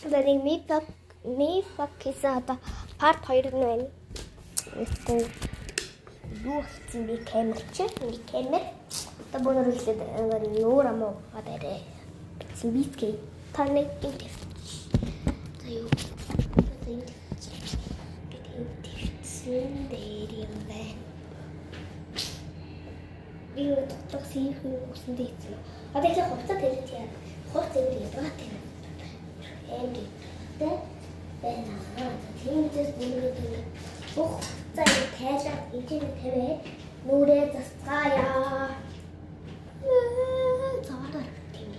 Нэг мифак гэсэн одоо part 2 нь байна. Эсвэл юу гэсэн би камер чи камер одоо бонор хэлээд нуур амуу гадарэ. Симбитгээ таныг гинт. За юу. Дээр юм байна. Би дотор сийхэн үсэндээ хийсэн. Одоо их хувцас тавьж яа. Хувцас тавьж яа. Эмди. Тэ байна. Тэмцээс бүгд ух за тайлаад энийг тавиа. Нүрээ засгаая. Заваа тийм.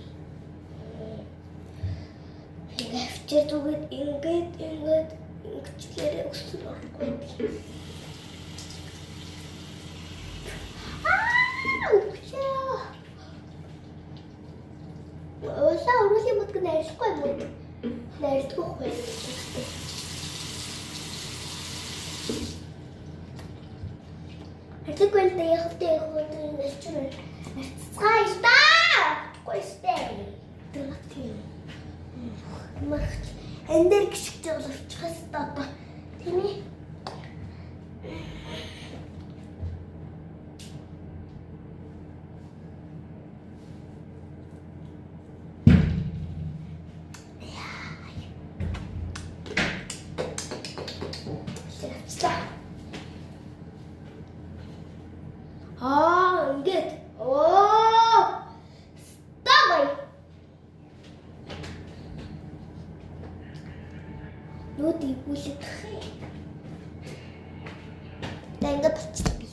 Хэвчээ зүгэд ингээд ингэчлээрээ өссөн орхгүй. Улаа өрөөлийн мөдг найрлахгүй юм уу? Найрдаггүй байх. Хэцүү гэнтэй явахтай нэрчмэр. Цай ста! Гойстэй. Дэрэгтэй. Март эндэр гიშгэж болчихсон одоо. Тийм ээ. Ингээд. Стай. Нүд ивүүлэх. Ингээд болчихсон би.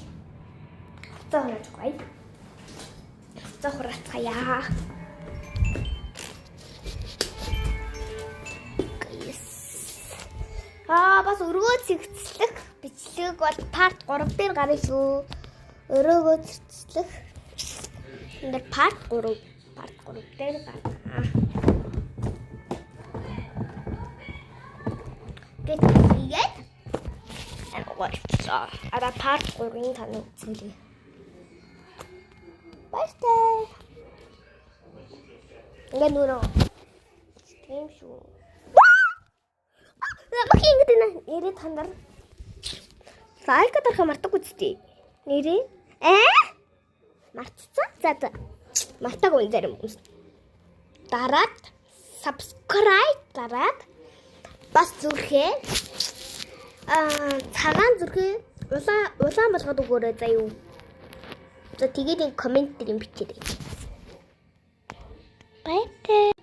Цаанаж гой. Цохрацгая. Бас өргөө цэгцлэх бичлэг бол part 3 дээр гарна шүү. Өрөөгөө цэгцлэх. Энд part 3 дээр гарна. Тэгээд болчихсон. Ара part 3-ын таныг үзүүлье. Баяртай. Ингээ нүрөө. Тийм шүү. Мах ингэж нэрээ тандар. Лайк дарах мартаг үстэй. Нэрээ? Мартцсан. За. Мартаагүй зарим хүмүүс. Дараад subscribe дараад бас зүрхээ цагаан зүрхээ улаан болгоод өгөөрэй заа юу. За тэгээд комент дээр бичээрэй. Баяртай.